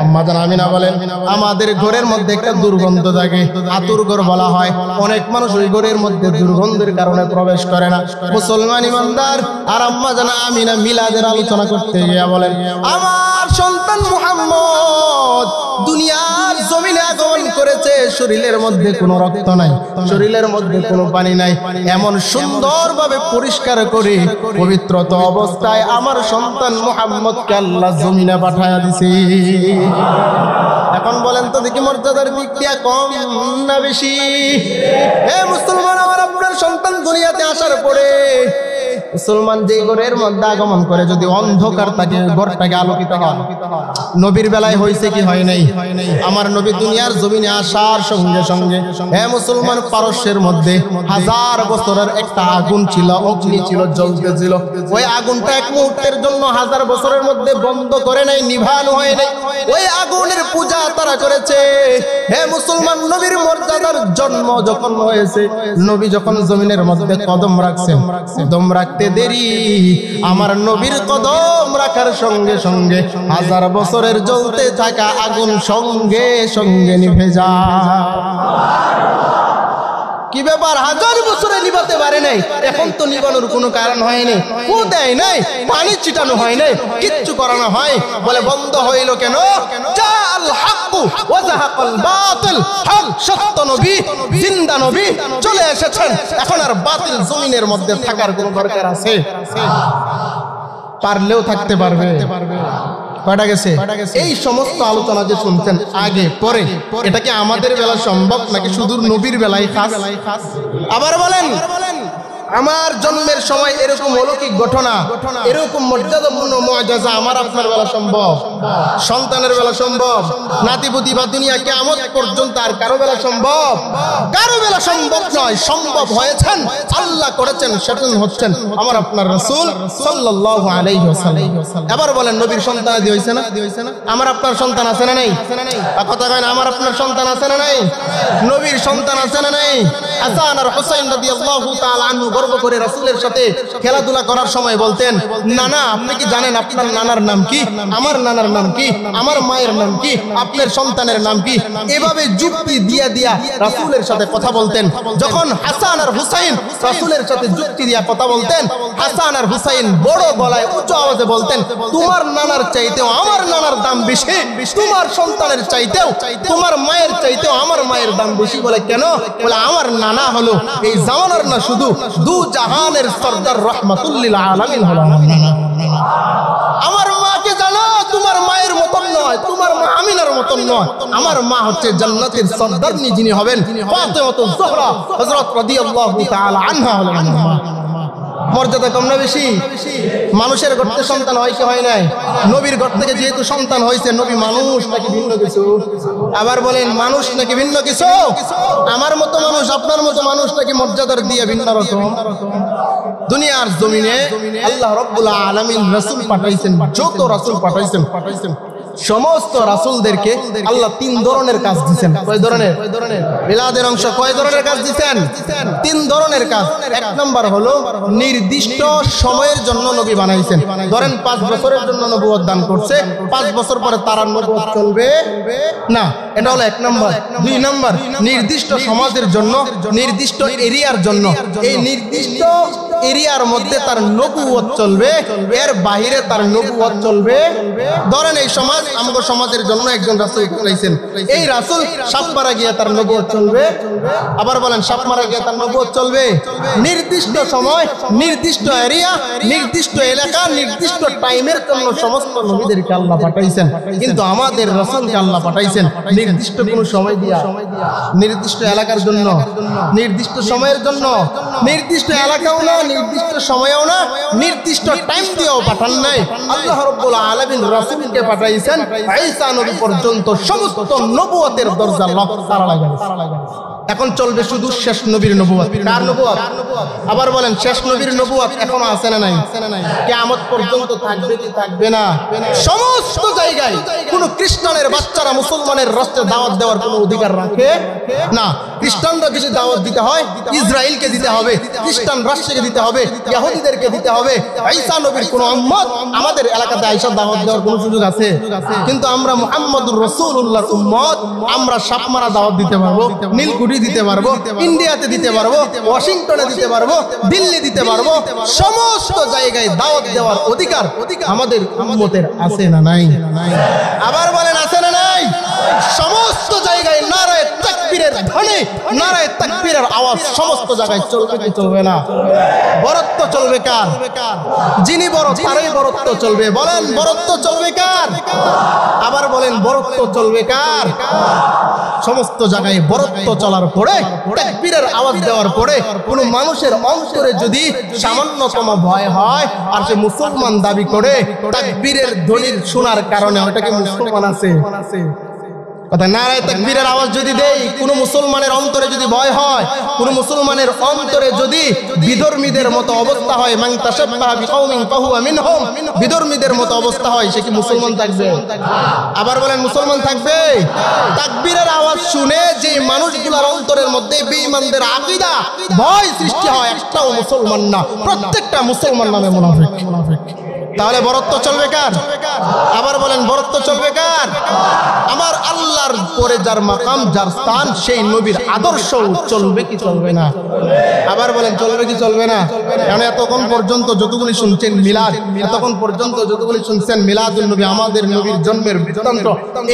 আম্মা জান আমিনা বলেন আমাদের ঘরের মধ্যে একটা দুর্গন্ধ থাকে, আতুর ঘর বলা হয়। অনেক মানুষ ওই ঘরের মধ্যে দুর্গন্ধের কারণে প্রবেশ করে না। মুসলমান ইমানদার আর আম্মা জান আমিনা মিলাদের আলোচনা করতে গিয়া বলেন আমার সন্তান মুহাম্মদ দুনিয়ার জমিনে আগমন করেছে, শরীরের মধ্যে কোনো রক্ত নাই, শরীরের মধ্যে কোনো পানি নাই, এমন সুন্দরভাবে পরিষ্কার করে পবিত্রতা অবস্থায় আমার সন্তান মুহাম্মদকে আল্লাহ জমিনে পাঠায়া দিছে। এখন বলেন তো দেখি মর্যাদার দিক দিয়ে কম না বেশি? মুসলমান, আমার আপনার সন্তান দুনিয়াতে আসার পরে মুসলমান যে ঘরের মধ্যে আগমন করে যদি অন্ধকার থাকে ঘরটাকে আলোকিত হয়। নবীর বেলায় হয়েছে কি হয় নাই? আমার নবী দুনিয়ার জমিনে আসার সঙ্গে সঙ্গে মুসলমান পারস্যের মধ্যে 1000 বছরের একটা আগুন ছিল, অগ্নি ছিল, জ্বলতেছিল। ওই আগুনটা এক মুহূর্তের জন্য 1000 বছরের মধ্যে বন্ধ করে নাই, নিভানো হয় নাই। ওই আগুনের পূজা তারা করেছে। মুসলমান, নবীর মর্যাদার জন্ম যখন হয়েছে, নবী যখন জমিনের মধ্যে কদম রাখছেন, কদম রাখতে দেরি আমার নবীর কদম রাখার সঙ্গে সঙ্গে 1000 বছরের জ্বলতে থাকা আগুন সঙ্গে সঙ্গে নিভে যায়। কি ব্যাপার? 1000 বছরে নিভাতে পারে নাই, এখন তো নিভানোর কোনো কারণ হয়নি, ফু দেয় নাই, পানি ছিটানো হয় নাই, কিচ্ছু করানো হয়। বলে বন্ধ হইল কেন? জাল হাক্কু ওয়া যাহাকাল বাতিল। হক সত্য নবী, জিন্দা নবী চলে এসেছেন, এখন আর বাতিল জমিনের মধ্যে থাকার কোনো দরকার আছে? পারলেও থাকতে পারবে। কয়টা গেছে? এই সমস্ত আলোচনা যে শুনছেন আগে পরে, এটা কি আমাদের বেলা সম্ভব নাকি শুধু নবীর বেলায় খাস? আবার বলেন আমার জন্মের সময় এরকম অলৌকিক ঘটনা, এরকম মর্যাদাপূর্ণ মুআজিজা আমার আপনার বেলা সম্ভব? সন্তানের বেলা সম্ভব? নাতিপুতি বা দুনিয়া কিয়ামত পর্যন্ত আর কারো বেলা সম্ভব? কারো বেলা সম্ভব নয়। সম্ভব হয়েছেন, আল্লাহ করেছেন, সেটা হচ্ছেন আমার আপনার রাসূল সাল্লাল্লাহু আলাইহি ওয়াসাল্লাম। এবার বলেন নবীর সন্তান আদি হইছে না? আমার আপনার সন্তান আছে না নাই? কথা কয় না, আমার আপনার সন্তান আছে না নাই? নবীর সন্তান আছে না নাই? হাসান আর হুসাইন রাদিয়াল্লাহু তাআলা আনহু গর্ব করে রাসূলের সাথে খেলাধুলা করার সময় বলতেন, নানা আপনি কি জানেন আপনার নানার নাম কি, আমার নানার নাম কি, আমার মায়ের নাম কি, আপনার সন্তানের নাম কি? এভাবে যুক্তি দিয়া দিয়া রাসূলের সাথে কথা বলতেন। যখন হাসান আর হুসাইন রাসূলের সাথে যুক্তি দিয়া কথা বলতেন, হাসান আর হুসাইন বড় গলায় উচ্চ আওয়াজে বলতেন, তোমার নানার চাইতেও আমার নানার দাম বেশি, তোমার সন্তানের চাইতেও, তোমার মায়ের চাইতেও আমার মায়ের দাম বেশি। বলে কেন? বলে আমার নানা হলো এই জামানার না, শুধু দু জাহানের সরদার রাহমাতুল লিল আলামিন হলো আমার নানা। আমার মাকে জানো, তোমার মায়ের মতন নয়, তোমার মা আমিনার মতন নয়, আমার মা হচ্ছে জান্নাতের সরদারনি যিনি হবেন ফাতেমাতুজ জোহরা হযরত রাদিয়াল্লাহু তাআলা আনহা হলেন আমার মা। মর্যাদা কম না বেশি? মানুষের ঘর থেকে সন্তান হয় কি হয় নাই? নবীর ঘর থেকে যেহেতু সন্তান হয়েছে, নবী মানুষ নাকি ভিন্ন কিছু? আবার বলেন মানুষ নাকি ভিন্ন কিছু? আমার মতো মানুষ, আপনার মতো মানুষ নাকি মর্যাদার দিয়ে ভিন্ন রকম? দুনিয়ার জমিনে আল্লাহ রাব্বুল আলামিন রাসূল পাঠাইছেন, যত রাসূল পাঠাইছেন সমস্ত রাসূলদেরকে আল্লাহ তিন ধরনের কাজ দিয়েছেন। কয় ধরনের? মিলাদের অংশ কয় ধরনের কাজ দিয়েছেন? তিন ধরনের কাজ। এক নাম্বার হলো নির্দিষ্ট সময়ের জন্য নবী বানাইছেন। ধরেন 5 বছরের জন্য নবুয়ত দান করছে, 5 বছর পরে তার নবুয়ত চলবে না, এটা হলো এক নাম্বার। দুই নাম্বার নির্দিষ্ট সমাজের জন্য, নির্দিষ্ট এরিয়ার জন্য, এই নির্দিষ্ট এরিয়ার মধ্যে তার নবুয়ত চলবে, এর বাইরে তার নবুয়ত চলবে। ধরেন এই সমাজ আমগো সমাজের জন্য একজন রাসূল পাঠাইছেন, এই রাসূল সাপ মারা গিয়ে তার নবুয়ত চলবে। আবার বলেন সাপ মারা গিয়ে তার নবুয়ত চলবে। নির্দিষ্ট সময়, নির্দিষ্ট এরিয়া, নির্দিষ্ট এলাকা, নির্দিষ্ট টাইমের জন্য সমস্ত নবীদেরকে আল্লাহ পাঠাইছেন, কিন্তু আমাদের রাসূলকে আল্লাহ পাঠাইছেন নির্দিষ্ট কোন সময় দিয়া, নির্দিষ্ট এলাকার জন্য, নির্দিষ্ট সময়ের জন্য, নির্দিষ্ট এলাকাও না, নির্দিষ্ট সময়েও না, নির্দিষ্ট টাইম দিয়েও পাঠান নাই। আল্লাহ রাব্বুল আলামিন রাসূলকে পাঠাইছেন ঈসা নবী পর্যন্ত সমস্ত নবুয়তের দরজা লক তালা লাগাইছে। এখন চলবে শুধু শেষ নবীর নবুয়ত। কার নবুয়ত? আবার বলেন শেষ নবীর নবুয়ত এখনো আছে না নাই? কিয়ামত পর্যন্ত থাকবে কি থাকবে না? সমস্ত জায়গায় কোন খ্রিস্টানের বাচ্চারা মুসলমানের রাষ্ট্রে দাওয়াত দেওয়ার কোনো অধিকার রাখে না। খ্রিস্টানরা যদি দাওয়াত দিতে হয় ইসরায়েলকে দিতে হবে, খ্রিস্টান রাষ্ট্রকে দিতে হবে, ইহুদিদেরকে দিতে হবে। ঈসা নবীর কোন উম্মত আমাদের এলাকাতে আয়েশা দাওয়াত দেওয়ার কোনো সুযোগ আছে? কিন্তু আমরা মুহাম্মদুর রাসূলুল্লাহর উম্মত, আমরা সাপমারা দাওয়াত দিতে পারবো, নীলকুঠি দিতে পারবো, ইন্ডিয়াতে দিতে পারবো, ওয়াশিংটনে দিতে পারবো, দিল্লি দিতে পারবো। সমস্ত জায়গায় দাওয়াত দেওয়ার অধিকার আমাদের উম্মতের আছে না নাই? আবার বলেন আছে না নাই? সমস্ত জায়গায় নারায়ে তাকবীরের ধ্বনি, নারায়ে তাকবীরের আওয়াজ সমস্ত জায়গায় চলবে কি চলবে না? বরত্ব চলবে কার? যিনি বড় তারই বরত্ব চলবে। বলেন বরত্ব চলবে কার? আবার বলেন বরত্ব চলবে কার? সমস্ত জায়গায় বরত্ব চলার পরে, তাকবীরের আওয়াজ দেওয়ার পরে কোন মানুষের অন্তরে যদি সামান্যতম ভয় হয় আর সে মুসলমান দাবি করে, তাকবীরের ধ্বনির শোনার কারণে ওটাকে মুসলমান আছে কথা। নারায়ে তাকবীরের আওয়াজ যদি দেই, কোন মুসলমানের অন্তরে যদি ভয় হয়, কোন মুসলমানের অন্তরে যদি বিধর্মীদের মতো অবস্থা হয়, মান তাশাব্বাহা বিকাউমিন ফাহুয়া মিনহুম, বিধর্মীদের মতো অবস্থা হয়, সে কি মুসলমান থাকবে? আবার বলেন মুসলমান থাকবে? তাকবীরের আওয়াজ শুনে যে মানুষগুলোর অন্তরের মধ্যে বেঈমানদের আকীদা ভয় সৃষ্টি হয়, একটাও মুসলমান না, প্রত্যেকটা মুসলমান নামে মুনাফিক। তাহলে বরত্ব চলবে কার? আবার বলেন বরত্ব চলবে কার? আমার আল্লাহর পরে যার মাকাম, যার স্থান, সেই নবীর আদর্শ চলবে কি চলবে না? আবার বলেন চলবে কি চলবে না? কারণ এতক্ষণ পর্যন্ত যতগুলি শুনছেন মিলাদ, এতক্ষণ পর্যন্ত যতগুলি শুনছেন মিলাদুন নবী, আমাদের নবীর জন্মের বৃত্তান্ত,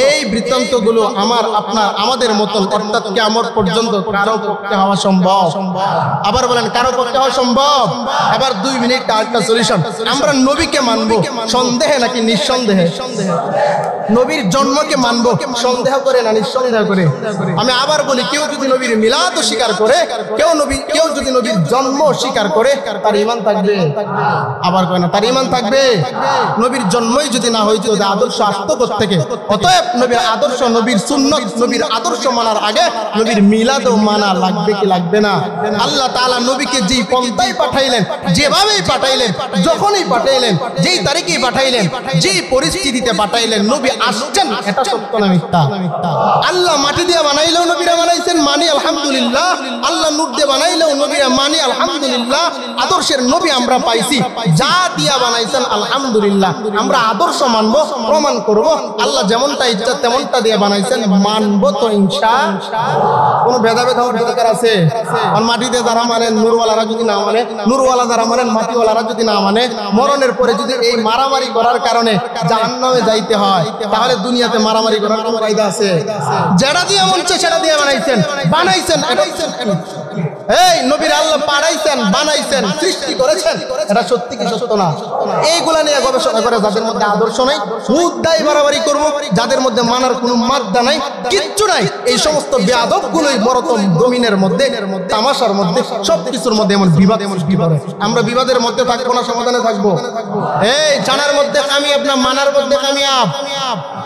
এই বৃত্তান্তগুলো আমার আপনার আমাদের মতন অর্থাৎ কিয়ামত পর্যন্ত কারো পক্ষে হওয়া সম্ভব? আবার বলেন কারো পক্ষে হওয়া সম্ভব? আবার 2 মিনিট আরেকটা সলিউশন। আমরা নবীকে মানবো সন্দেহে নাকি নিঃসন্দেহে? নবীর জন্মকে মানবো সন্দেহ করে না নিঃসন্দেহ করে? আমি আবার বলি, কেউ যদি নবীর মিলাদ স্বীকার করে, কেউ যদি নবীর জন্ম স্বীকার করে, তার ঈমান থাকবে? আবার কয় না তার ঈমান থাকবে? নবীর জন্মই যদি না হইতো, আদর্শ আসতো কোত্থেকে? অতএব নবীর আদর্শ, নবীর সুন্নাত, নবীর আদর্শ মানার আগে নবীর মিলাদও মানা লাগবে কি লাগবে না? আল্লাহ তাআলা নবীকে যেই পন্থায় পাঠাইলেন, যেভাবেই পাঠাইলেন, যখনই পাঠাইলেন, যেই তারিখেই পাঠাইলেন, যেই পরিস্থিতিতে পাঠাইলেন, নবী আসছেন, এটা সত্য না মিথ্যা? আল্লাহ মাটি দিয়ে বানাইলেও নবীরা বানাইছেন, মানি আলহামদুলিল্লাহ। আল্লাহ নূর দিয়ে বানাইলেও নবীরা মানি আলহামদুলিল্লাহ। আদর্শের নবী আমরা পাইছি, যা দিয়া বানাইছেন আলহামদুলিল্লাহ। আমরা আদর্শ মানবো, প্রমাণ করব। আল্লাহ যেমনটা ইচ্ছা তেমনটা দিয়ে বানাইছেন, মানবো তো ইনশাআল্লাহ। কোনো ভেদাভেদ হওয়ার দরকার আছে? আর মাটিতে যারা মানেন, নূরওয়ালারা যদি না মানে, নূরওয়ালা যারা মানেন, মাটিওয়ালারা যদি না মানে, মরণের পরে যদি এই মারামারি করার কারণে জাহান্নামে যাইতে হয়, তাহলে দুনিয়াতে মারামারি করার কোনো কায়দা আছে? যেটা দিয়ে মন চায় সেটা দিয়ে বানাইছেন। এই নবীর আল্লাহ পাঠাইছেন, বানাইছেন, সৃষ্টি করেছেন, এটা সত্যি কি সত্য না? এইগুলা নিয়ে গবেষণা করে যাদের মধ্যে আদর্শ নাই, মুদ্দাই বাড়াবাড়ি করব, যাদের মধ্যে মানার কোনো মাদ্দা নাই, কিচ্ছু নাই, এই সমস্ত বেয়াদবগুলোই বরতম জমিনের মধ্যে, তামাশার মধ্যে, সবকিছুর মধ্যে এমন বিবাদ সৃষ্টি করে। আমরা বিবাদের মধ্যে থাকবো না, সমাধানে থাকবো। এই জানার মধ্যে কামিয়াব না মানার মধ্যে কামিয়াব?